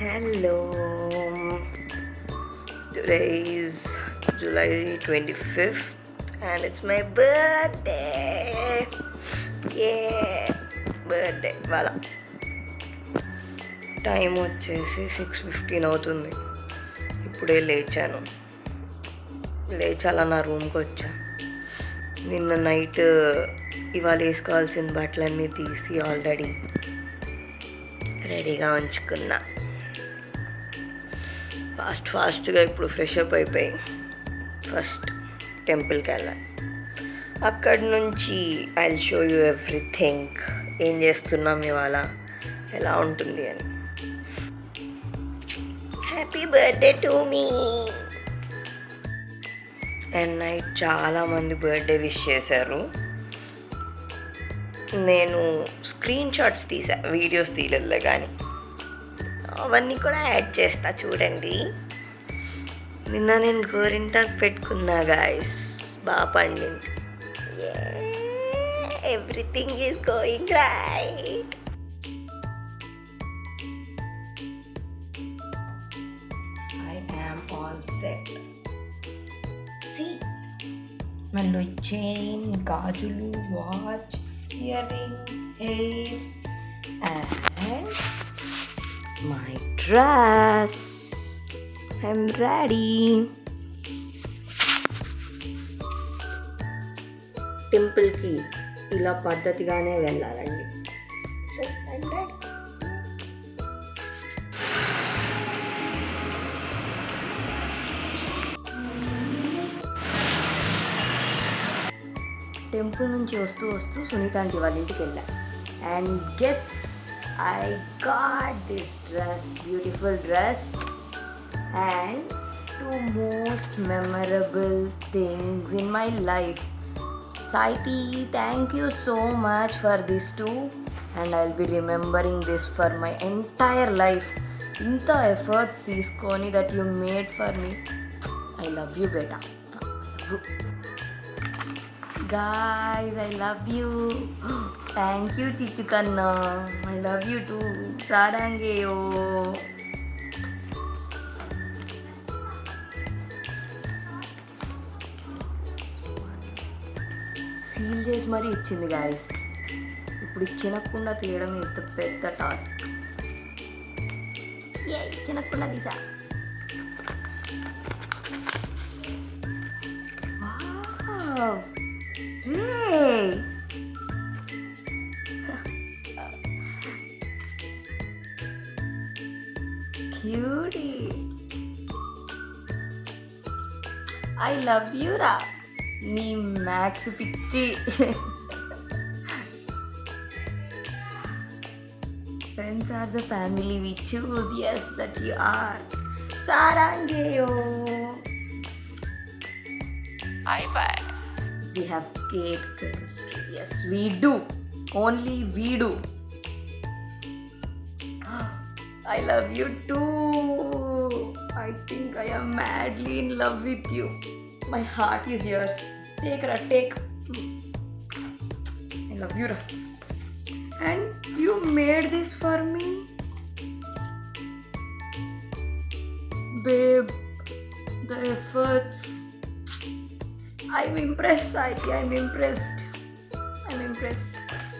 Hello. Today is July 25th and it's my birthday. Yeah, birthday. Voila. Time వచ్చేసి 6:15 అవుతుంది. ఇప్పుడే లేచాను. లేచాల నా రూమ్కి వచ్చా. నిన్న నైట్ ఇవాళ వేసుకోవాల్సిన బట్టలన్నీ తీసి ఆల్రెడీ రెడీగా ఉంచుకున్నా. ఫాస్ట్గా ఇప్పుడు ఫ్రెష్ అప్ అయిపోయి ఫస్ట్ టెంపుల్కి వెళ్ళాను. అక్కడి నుంచి I will show you everything, ఏం చేస్తున్నాం ఇవాళ, ఎలా ఉంటుంది అని. Happy birthday to me. And night చాలామంది బర్త్డే విష్ చేశారు. నేను స్క్రీన్ షాట్స్ తీసా, వీడియోస్ తీయలేదు కానీ అవన్నీ కూడా యాడ్ చేస్తా చూడండి. నిన్న నేను గోరింటాకు పెట్టుకున్నా గాయస్, బాగా పండింది. Everything is going right. I am all set. See మళ్ళీ చైన్, గాజులు, watch, earrings, hair, and my dress. I'm ready. టెంపుల్కి ఇలా పద్ధతిగానే వెళ్ళాలండి. So I'm ready. టెంపుల్ నుంచి వస్తూ సునీత ఆంటీ వాళ్ళ ఇంటికి వెళ్ళా. And guess, I got this dress, beautiful dress. And two most memorable things in my life. సాయితి, thank you so much for this too. And I will be remembering this for my entire life. ఇంత efforts తీసుకొని that you made for me. I love you బేటా. Guys, I love you. Thank you, Chichukanna. I love you too. Sarangeyo. Seal చేసి మరీ ఇచ్చింది guys. ఇప్పుడు ఇచ్చినకుండా తీయడం ఇంత పెద్ద టాస్క్. ఇచ్చినకుండా తీసా. Wow. Hey! Cutie! I love you ra. Nee Max pichi. Friends are the family we choose. Yes, that you are. Sarangeyo. Bye bye. We have great chemistry. Yes, we do. Only we do. I love you too. I think I am madly in love with you. My heart is yours. Take Ra, take. I love you Ra. And you made this for me? Babe, the efforts. I'm impressed, Saiti. I'm impressed.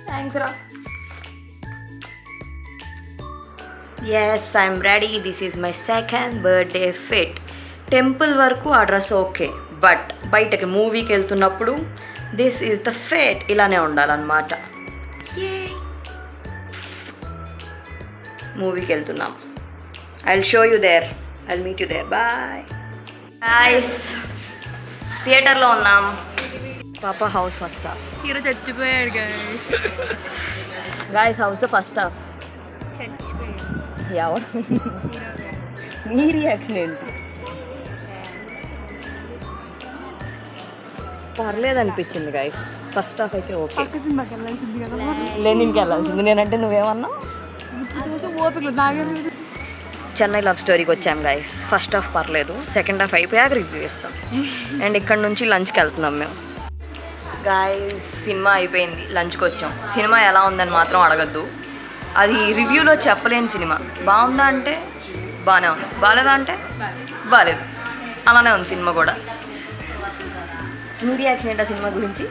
Thanks, Ra. Yes, I'm ready. This is my second birthday fit. Temple వరకు ఆ dress okay, but బయటకి మూవీకి వెళ్తున్నప్పుడు this is the fit. ఇలానే ఉండాలన్నమాట. మూవీకి వెళ్తున్నాం. I'll show you there. I'll meet you there. Bye. Guys, థియేటర్లో ఉన్నాం. పాప హౌస్ ఫస్ట్ హాఫ్. హీరో చచ్చిపోయాడు guys. House the first half. ఎవరు? మీ రియాక్షన్ ఏంటి? పర్లేదు అనిపించింది గాయస్. ఫస్ట్ హాఫ్ అయితే ఓకే. లెనిన్కి వెళ్ళాల్సింది. నేనంటే నువ్వేమన్నా? చెన్నై లవ్ స్టోరీకి వచ్చాం గాయస్. ఫస్ట్ హాఫ్ పర్లేదు, సెకండ్ హాఫ్ అయిపోయాక రివ్యూ ఇస్తాం. అండ్ ఇక్కడ నుంచి లంచ్కి వెళ్తున్నాం మేము. గాయస్ సినిమా అయిపోయింది, లంచ్కి వచ్చాం. సినిమా ఎలా ఉందని మాత్రం అడగద్దు. అది రివ్యూలో చెప్పలేని సినిమా. బాగుందా అంటే బాగానే ఉంది, బాగాలేదా అంటే బాగాలేదు. అలానే ఉంది సినిమా కూడా. మీ రియాక్షన్ ఏంటా సినిమా గురించి?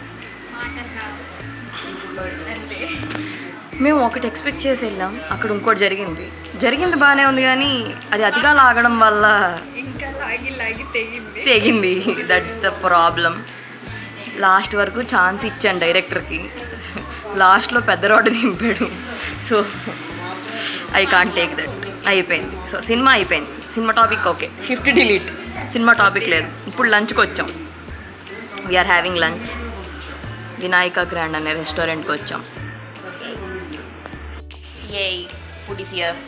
మేము ఒకటి ఎక్స్పెక్ట్ చేసి వెళ్ళాం, అక్కడ ఇంకోటి జరిగింది బాగానే ఉంది, కానీ అది అతిగా లాగడం వల్ల తెగింది. That's the problem. లాస్ట్ వరకు ఛాన్స్ ఇచ్చాను డైరెక్టర్కి, లాస్ట్లో పెద్ద రోడ్డు దింపాడు. So I can't take that. అయిపోయింది. సో సినిమా అయిపోయింది. Cinema topic okay, shift delete. Cinema topic లేదు. ఇప్పుడు లంచ్కి వచ్చాం. We're having lunch. Vinayaka grand అనే రెస్టారెంట్కి వచ్చాం. A food is here.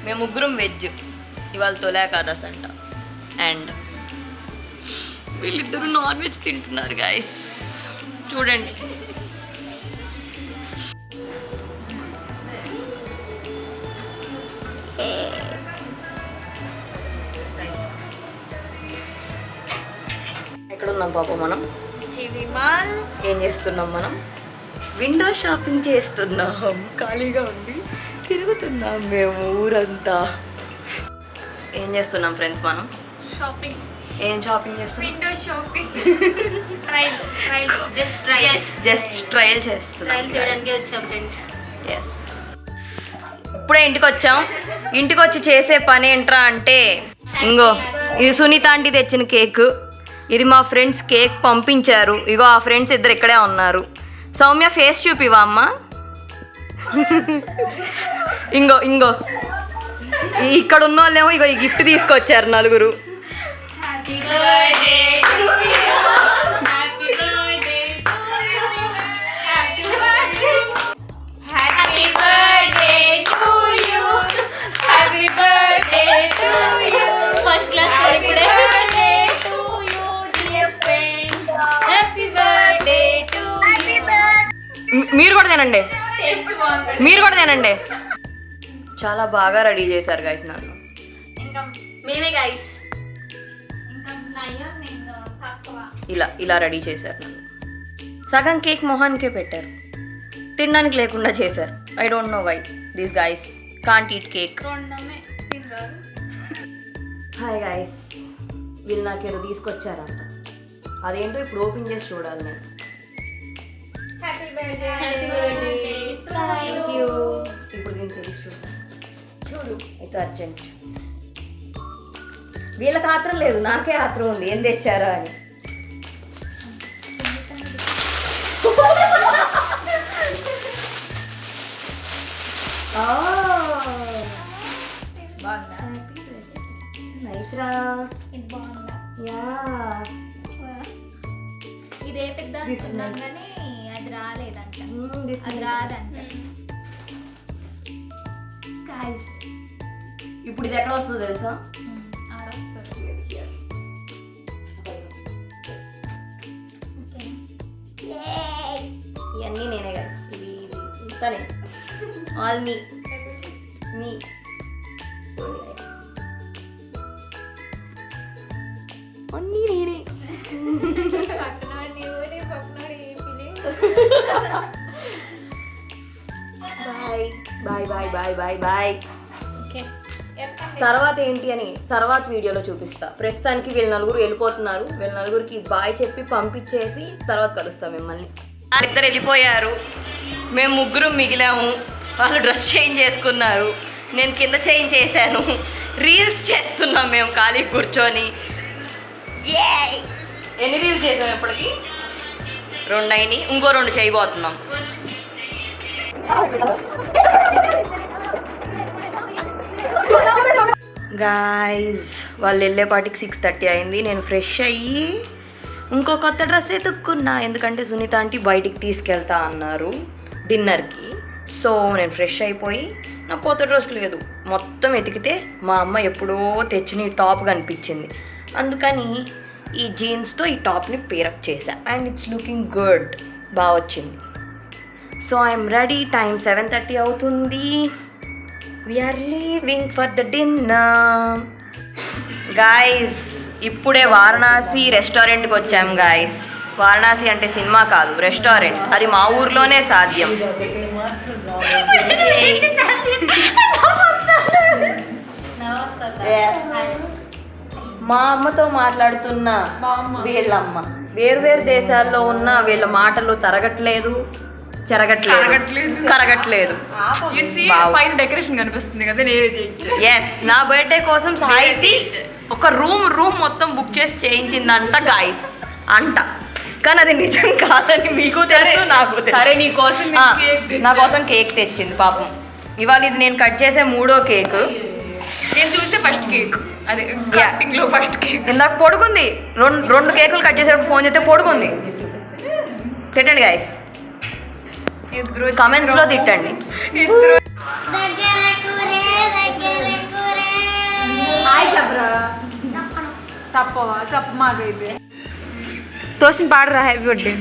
మేము ముగ్గురం వెజ్. ఇవాళ తొలి ఏకాదశి అంట. అండ్ వీళ్ళిద్దరూ నాన్ వెజ్ తింటున్నారు గైస్, చూడండి. ఎక్కడ ఉన్నాం పాప మనం? ఏం చేస్తున్నాం మనం? విండో షాపింగ్ చేస్తున్నాం. ఖాళీగా ఉండి తిరుగుతున్నాం మేము ఊరంతా. ఏం చేస్తున్నాం ఫ్రెండ్స్ మనం? షాపింగ్. ఏం షాపింగ్ చేస్తున్నాం? Window shopping. జస్ట్ ట్రయల్ చేస్తున్నాం. చేయడానికి వచ్చాం ఫ్రెండ్స్. ఎస్. ఇప్పుడే ఇంటికి వచ్చాం. ఇంటికి వచ్చి చేసే పని ఏంట్రా అంటే, ఇంగో ఇది సునీత ఆంటీ తెచ్చిన కేక్. ఇది మా ఫ్రెండ్స్ కేక్ పంపించారు. ఇగో ఆ ఫ్రెండ్స్ ఇద్దరు ఇక్కడే ఉన్నారు. సౌమ్య ఫేస్ చూపివా అమ్మ. ఇంగో ఇక్కడ ఉన్న వాళ్ళేమో ఇగో ఈ గిఫ్ట్ తీసుకొచ్చారు నలుగురు. మీరు కూడా తినండి. చాలా బాగా రెడీ చేశారు గైస్ నన్ను. ఇలా రెడీ చేశారు నన్ను. సగం కేక్ మొహానికే పెట్టారు, తినడానికి లేకుండా చేశారు. I don't know why this guys can't eat cake. Hi guys, వీళ్ళు నాకేదో తీసుకొచ్చారంట. అదేంటో ఇప్పుడు ఓపెన్ చేసి చూడాలి నేను. Thank you. ఇప్పుడు దీన్ని తెలిసి చూడు. It's urgent. వీళ్ళకి ఆత్రం లేదు, నాకే ఆత్రం ఉంది ఏం తెచ్చారా అని. నైస్ రా. ఇదే పెద్ద కానీ అది రాలేదంట. అది రాదంట. ఇప్పుడు ఇది ఎక్కడ వస్తుందో తెలుసా? ఇవన్నీ నేనే కదా, ఇది ఇంతానే ఆల్ మీ అన్నీ నేనే. బాయ్. తర్వాత ఏంటి అని తర్వాత వీడియోలో చూపిస్తా. ప్రస్తుతానికి వీళ్ళు నలుగురు వెళ్ళిపోతున్నారు. వీళ్ళ నలుగురికి బాయ్ చెప్పి పంపించేసి తర్వాత కలుస్తాం మిమ్మల్ని. ఇద్దరు వెళ్ళిపోయారు, మేము ముగ్గురు మిగిలాము. వాళ్ళు డ్రెస్ చేంజ్ చేసుకున్నారు, నేను కింద చేంజ్ చేశాను. రీల్స్ చేస్తున్నాం మేము ఖాళీ కూర్చొని. ఎన్ని రీల్స్ చేసాం ఇప్పటికి? 2 అయినాయి, ఇంకో 2 చేయబోతున్నాం. గాయ్స్ వాళ్ళు వెళ్ళేపాటికి 6:30 అయింది. నేను ఫ్రెష్ అయ్యి ఇంకో కొత్త డ్రెస్ ఎత్తుక్కున్నా, ఎందుకంటే సునీత ఆంటీ బయటికి తీసుకెళ్తా అన్నారు డిన్నర్కి. సో నేను ఫ్రెష్ అయిపోయి, నాకు కొత్త డ్రెస్ లేదు. మొత్తం ఎతికితే మా అమ్మ ఎప్పుడో తెచ్చిన ఈ టాప్ కనిపించింది. అందుకని ఈ జీన్స్తో ఈ టాప్ని పేరప్ చేశా. అండ్ ఇట్స్ లుకింగ్ గుడ్, బాగా వచ్చింది. So I'm ready. టైం 7:30 అవుతుంది. We're leaving for the dinner. Guys ఇప్పుడే వారణాసి రెస్టారెంట్కి వచ్చాం గాయస్. వారణాసి అంటే సినిమా కాదు, రెస్టారెంట్. అది మా ఊర్లోనే సాధ్యం. మా అమ్మతో మాట్లాడుతున్న వీళ్ళమ్మ వేరు దేశాల్లో ఉన్న వీళ్ళ మాటలు తరగట్లేదు, కరగట్లేదు. పైన డెకరేషన్ కనిపిస్తుంది కదా, ఎస్, నా బర్త్డే కోసం సాహితి ఒక రూమ్ మొత్తం బుక్ చేసి చేయించిందంట గాయస్ అంట. కానీ అది నిజం కాదని మీకు తెలుసు, నాకు తెలుసు. నా కోసం కేక్ తెచ్చింది పాపం. ఇవాళ ఇది నేను కట్ చేసే 3వ కేక్. నేను చూస్తే ఫస్ట్ కేక్, అదే కటింగ్ లో ఫస్ట్ కేక్. ఇందాక పొడుగుంది, రెండు కేకులు కట్ చేసేటప్పుడు ఫోన్ చేస్తే పొడుగుంది. తిట్టండి గాయస్, కామెంట్స్ లో తిట్టండి. తప్ప మాకైతే తోసిన పాడరా హ్యాపీ బర్త్డే.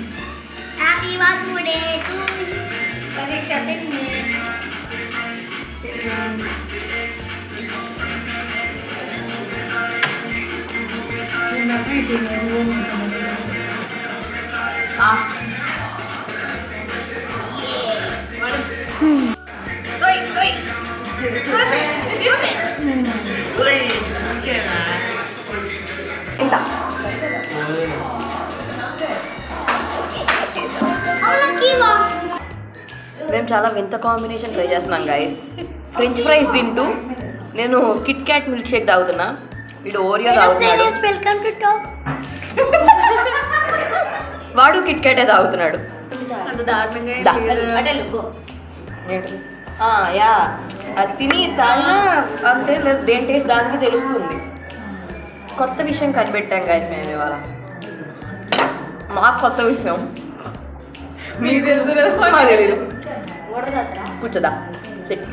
మేము చాలా వింత కాంబినేషన్ ట్రై చేస్తున్నాం గైస్. ఫ్రెంచ్ ఫ్రైస్ తింటూ నేను కిట్ క్యాట్ మిల్క్ షేక్ తాగుతున్నా, వీడు ఓరియో తాగుతున్నాడు, వాడు కిట్ క్యాటే తాగుతున్నాడు. యా, అది తిని తాగినా అంటే లేదు, దేని టేస్ట్ దానికి తెలుస్తుంది. కొత్త విషయం కనిపెట్టాం గైస్ మేము ఇవాళ. మాకు కొత్త విషయం, మీకు తెలీదు. కూర్చోదా, సెట్.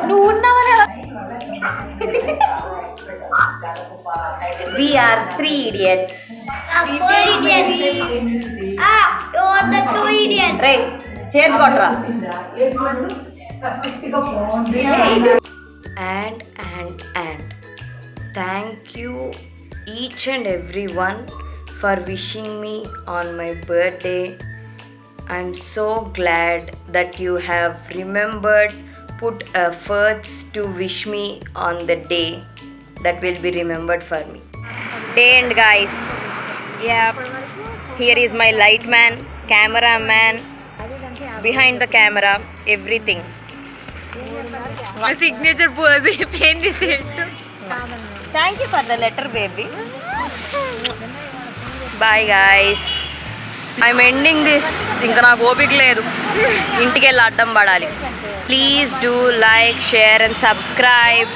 నువ్వు ఉన్నావని we are 3 idiots. 4 idiots. You are the 2 idiots. Ray chairs కొట్రా. And thank you each and everyone for wishing me on my birthday. I'm so glad that you have remembered, put efforts to wish me on the day that will be remembered for me. Day end guys. Yeah, here is my light man, cameraman, behind the camera, everything. My signature pose pain this. Thank you for the letter baby. Bye guys, I'm ending this. ఇంకా నాకు ఓపిక లేదు, ఇంటికి వెళ్ళి అడ్డం పడాలి. Please do like, share and subscribe.